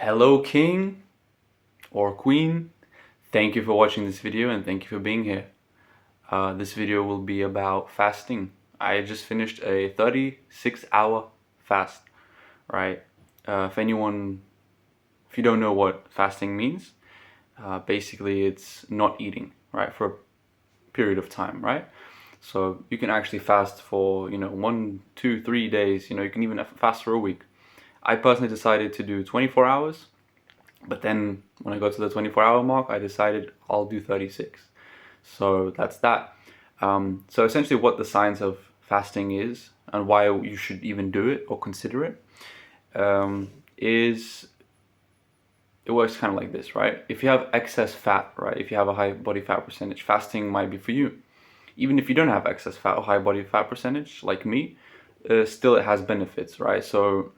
Hello King or Queen, thank you for watching this video and thank you for being here. This video will be about fasting. I just finished a 36-hour fast, right? If you don't know what fasting means, basically it's not eating, right, for a period of time, right? So you can actually fast for, 1, 2, 3 days, you can even fast for a week. I personally decided to do 24 hours. But then when I got to the 24-hour mark, I decided I'll do 36. So that's that. So essentially what the science of fasting is and why you should even do it or consider it is it works kind of like this, right? If you have excess fat, right? If you have a high body fat percentage, fasting might be for you. Even if you don't have excess fat or high body fat percentage, like me, still it has benefits, right? So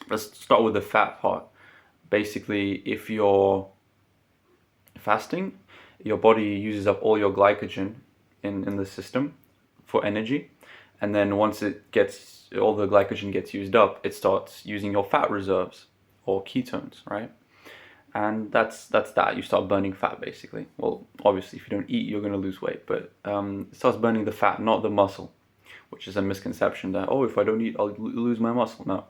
let's start with the fat part. Basically, if you're fasting, your body uses up all your glycogen in the system for energy. And then once all the glycogen gets used up, it starts using your fat reserves or ketones, right? And that's that. You start burning fat, basically. Well, obviously, if you don't eat, you're going to lose weight. But it starts burning the fat, not the muscle, which is a misconception that, oh, if I don't eat, I'll lose my muscle. No.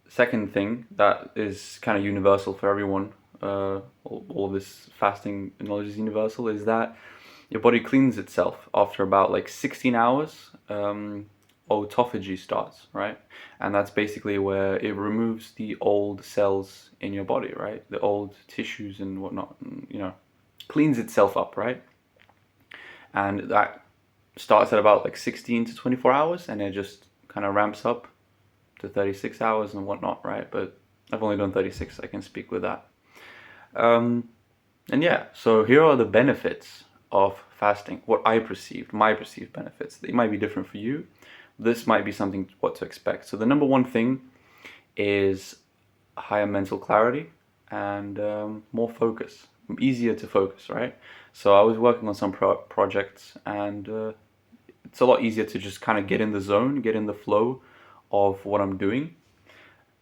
Second thing that is kind of universal for everyone, all this fasting knowledge is universal, is that your body cleans itself after about like 16 hours. Autophagy starts, right? And that's basically where it removes the old cells in your body, right? The old tissues and whatnot, cleans itself up, right? And that starts at about like 16 to 24 hours and it just kind of ramps up to 36 hours and whatnot, right? But I've only done 36, I can speak with that. And yeah, so here are the benefits of fasting, my perceived benefits. They might be different for you. This might be something what to expect. So the number one thing is higher mental clarity and more focus, easier to focus, right? So I was working on some projects and it's a lot easier to just kind of get in the zone, get in the flow of what I'm doing.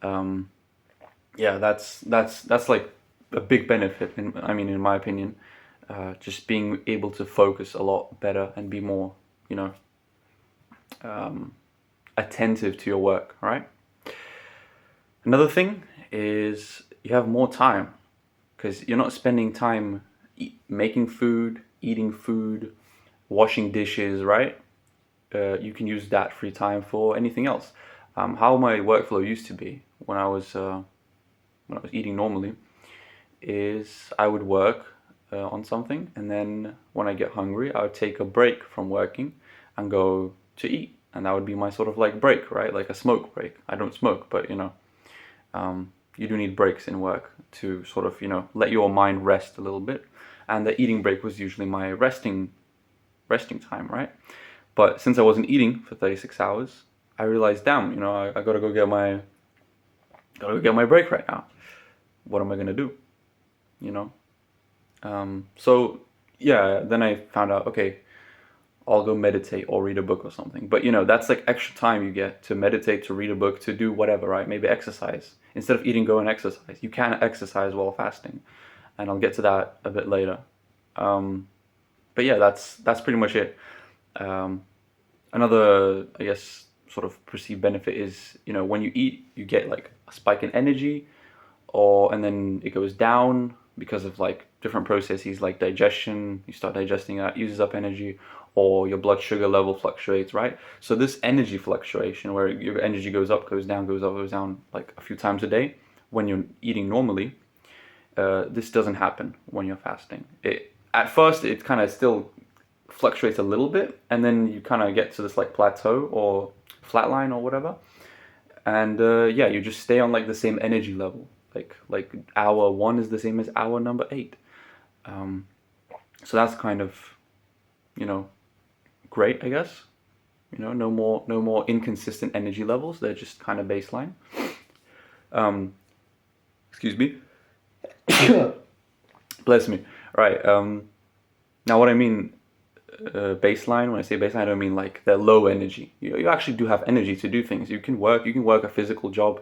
Yeah, that's like a big benefit. In my opinion, just being able to focus a lot better and be more, attentive to your work, right? Another thing is you have more time because you're not spending time making food, eating food, washing dishes, right? You can use that free time for anything else. How my workflow used to be when I was eating normally is I would work on something, and then when I get hungry, I would take a break from working and go to eat, and that would be my sort of like break, right? Like a smoke break. I don't smoke, but you do need breaks in work to sort of let your mind rest a little bit, and the eating break was usually my resting time, right? But since I wasn't eating for 36 hours, I realized, damn, I gotta go get my break right now. What am I gonna do? So yeah, then I found out, okay, I'll go meditate or read a book or something. But that's like extra time you get to meditate, to read a book, to do whatever, right? Maybe exercise. Instead of eating, go and exercise. You can exercise while fasting, and I'll get to that a bit later. But yeah, that's pretty much it. Another, I guess, sort of perceived benefit is, when you eat, you get like a spike in energy, and then it goes down because of like different processes like digestion. You start digesting that, uses up energy, or your blood sugar level fluctuates, right? So this energy fluctuation, where your energy goes up, goes down, goes up, goes down, like a few times a day, when you're eating normally, this doesn't happen when you're fasting. At first, it kind of still fluctuates a little bit, and then you kind of get to this like plateau or flatline or whatever, and yeah, you just stay on like the same energy level. Like hour 1 is the same as hour number 8. So that's kind of great, I guess. No more inconsistent energy levels. They're just kind of baseline. Excuse me. Bless me. Right. Now what I mean baseline, when I say baseline, I don't mean like they're low energy. You actually do have energy to do things. You can work a physical job,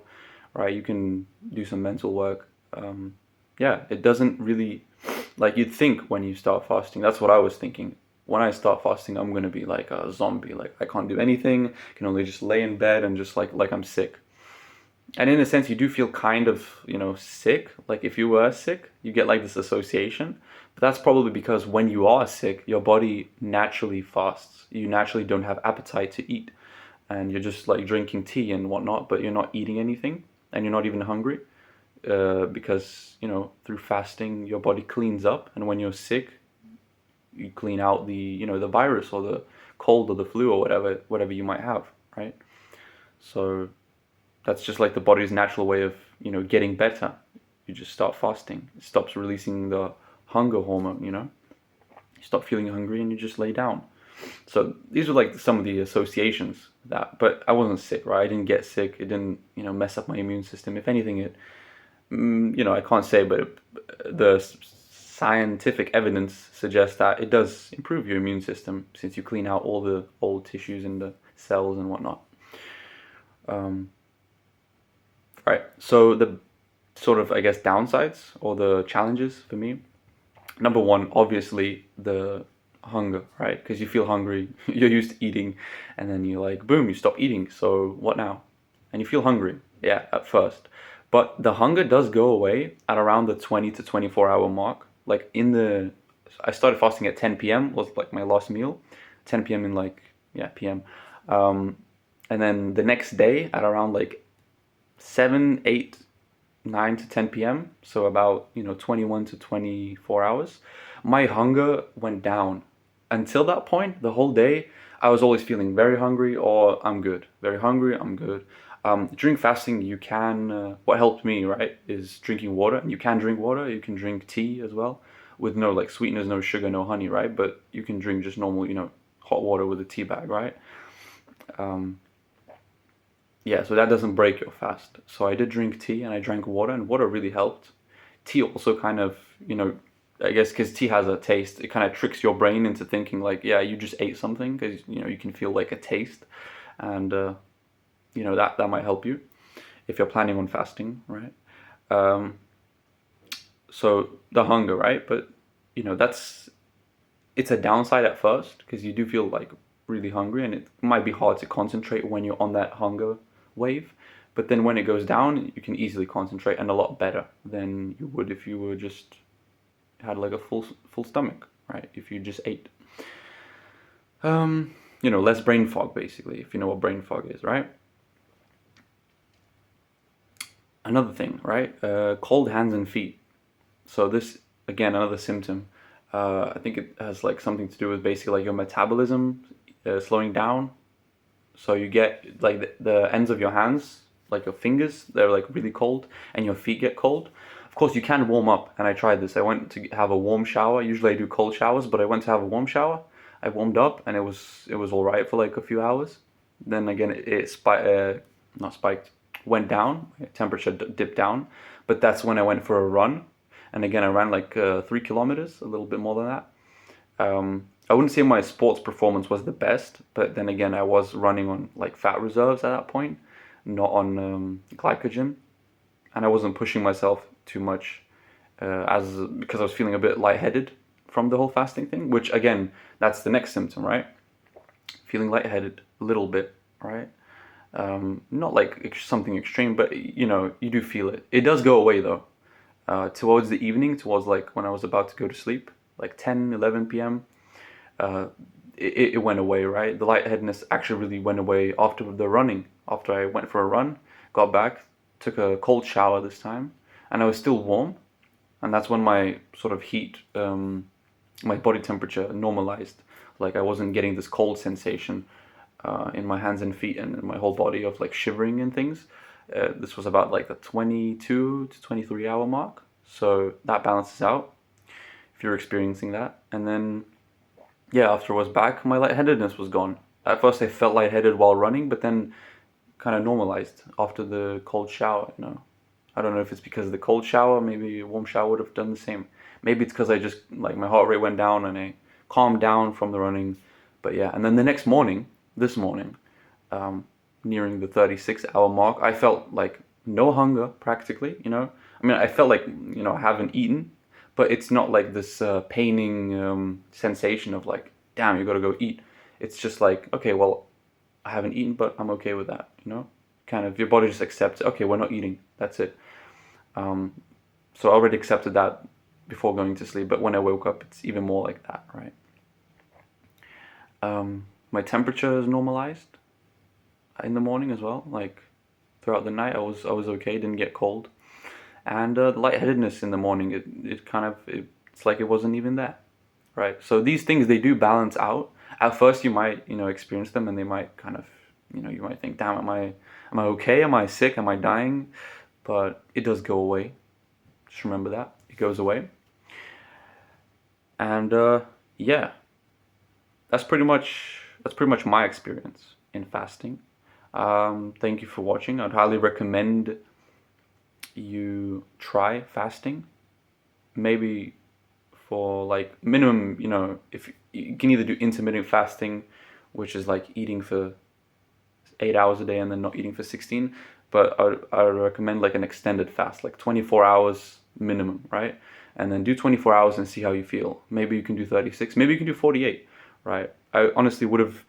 right? You can do some mental work. Yeah, it doesn't really, like you'd think when you start fasting. That's what I was thinking. When I start fasting, I'm gonna be like a zombie. Like I can't do anything. Can only just lay in bed and just like I'm sick. And in a sense, you do feel kind of, sick. Like if you were sick, you get like this association. But that's probably because when you are sick, your body naturally fasts. You naturally don't have appetite to eat. And you're just like drinking tea and whatnot, but you're not eating anything and you're not even hungry. Because, through fasting, your body cleans up. And when you're sick, you clean out the virus or the cold or the flu or whatever you might have, right? So that's just like the body's natural way of, getting better. You just start fasting. It stops releasing the hunger hormone, You stop feeling hungry and you just lay down. So these are like some of the associations but I wasn't sick, right? I didn't get sick. It didn't, mess up my immune system. If anything, I can't say, but the scientific evidence suggests that it does improve your immune system since you clean out all the old tissues and the cells and whatnot. Right. So the sort of, I guess, downsides or the challenges for me. Number one, obviously the hunger, right? Because you feel hungry, you're used to eating, and then you're like, boom, you stop eating. So what now? And you feel hungry, yeah, at first. But the hunger does go away at around the 20 to 24 hour mark. Like I started fasting at 10 p.m. was like my last meal, 10 p.m. in p.m. And then the next day at around like 7, 8, 9 to 10 p.m. So about, 21 to 24 hours. My hunger went down. Until that point, the whole day, I was always feeling very hungry or I'm good. Very hungry, I'm good. During fasting, you can, what helped me, right, is drinking water. And you can drink water, you can drink tea as well, with no like sweeteners, no sugar, no honey, right? But you can drink just normal, hot water with a tea bag, right? Yeah, so that doesn't break your fast. So I did drink tea and I drank water, and water really helped. Tea also kind of, I guess because tea has a taste, it kind of tricks your brain into thinking like, yeah, you just ate something because, you can feel like a taste. And, that might help you if you're planning on fasting, right? So the hunger, right? But, it's a downside at first because you do feel like really hungry and it might be hard to concentrate when you're on that hunger wave. But then when it goes down, you can easily concentrate and a lot better than you would if you were just had like a full stomach, right? If you just ate. Less brain fog basically, if you know what brain fog is, right? Another thing, right? Cold hands and feet. So this, again, another symptom. I think it has like something to do with basically like your metabolism slowing down. So you get like the ends of your hands, like your fingers, they're like really cold, and your feet get cold. Of course, you can warm up, and I tried this. I went to have a warm shower. Usually I do cold showers, but I went to have a warm shower. I warmed up, and it was all right for like a few hours. Then again, not spiked, went down. Temperature dipped down, but that's when I went for a run. And again, I ran like 3 kilometers, a little bit more than that. I wouldn't say my sports performance was the best, but then again, I was running on like fat reserves at that point, not on glycogen, and I wasn't pushing myself too much because I was feeling a bit lightheaded from the whole fasting thing. Which again, that's the next symptom, right? Feeling lightheaded a little bit, right? Not like something extreme, but you do feel it. It does go away though. Towards the evening, towards like when I was about to go to sleep, like 10, 11 p.m., it went away, right? The lightheadedness actually really went away after the running. After I went for a run, got back, took a cold shower this time, and I was still warm. And that's when my sort of heat, my body temperature normalized. Like I wasn't getting this cold sensation in my hands and feet and in my whole body of like shivering and things. This was about like the 22 to 23 hour mark. So that balances out if you're experiencing that. And then, yeah, after I was back, my lightheadedness was gone. At first I felt lightheaded while running, but then kind of normalized after the cold shower, I don't know if it's because of the cold shower, maybe a warm shower would have done the same. Maybe it's because I just, like, my heart rate went down and I calmed down from the running. But yeah, and then the next morning, this morning, nearing the 36 hour mark, I felt like no hunger practically, you know. I mean, I felt like, you know, I haven't eaten, but it's not like this paining sensation of like, damn, you gotta go eat. It's just like, okay, well, I haven't eaten, but I'm okay with that, you know. Kind of your body just accepts, okay, we're not eating, that's it. So I already accepted that before going to sleep, but when I woke up, it's even more like that, right? My temperature is normalized in the morning as well. Like throughout the night, I was okay, didn't get cold, and the lightheadedness in the morning, it's like it wasn't even there, right? So these things, they do balance out. At first, you might, you know, experience them, and they might kind of, you know, you might think, damn, am I okay? Am I sick? Am I dying? But it does go away. Just remember that it goes away. And yeah, that's pretty much my experience in fasting. Thank you for watching. I'd highly recommend you try fasting. Maybe for like minimum, you know, if you can either do intermittent fasting, which is like eating for 8 hours a day and then not eating for 16. But I would recommend like an extended fast, like 24 hours minimum, right? And then do 24 hours and see how you feel. Maybe you can do 36, maybe you can do 48, right? I honestly would have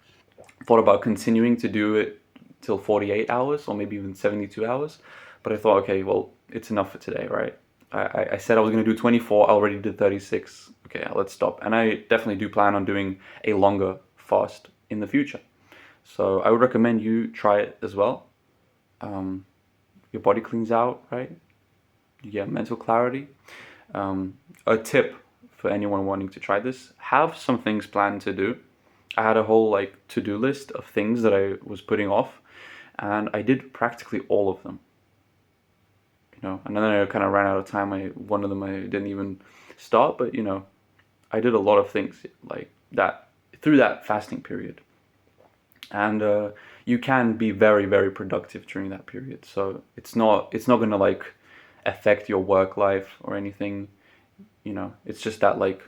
thought about continuing to do it till 48 hours or maybe even 72 hours. But I thought, okay, well, it's enough for today, right? I said I was going to do 24, I already did 36. Okay, let's stop. And I definitely do plan on doing a longer fast in the future. So I would recommend you try it as well. Your body cleans out, right? You get mental clarity. A tip for anyone wanting to try this: have some things planned to do. I had a whole like to-do list of things that I was putting off, and I did practically all of them. You know, and then I kind of ran out of time. One of them I didn't even start, but you know, I did a lot of things like that through that fasting period. And you can be very, very productive during that period. So it's not gonna like affect your work life or anything. You know, it's just that like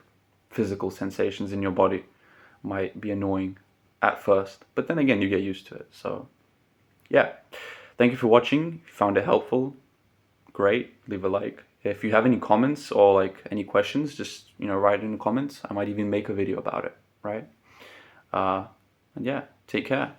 physical sensations in your body might be annoying at first, but then again you get used to it. So yeah, thank you for watching. If you found it helpful, great, leave a like. If you have any comments or like any questions, just, you know, write in the comments. I might even make a video about it, right? And yeah, take care.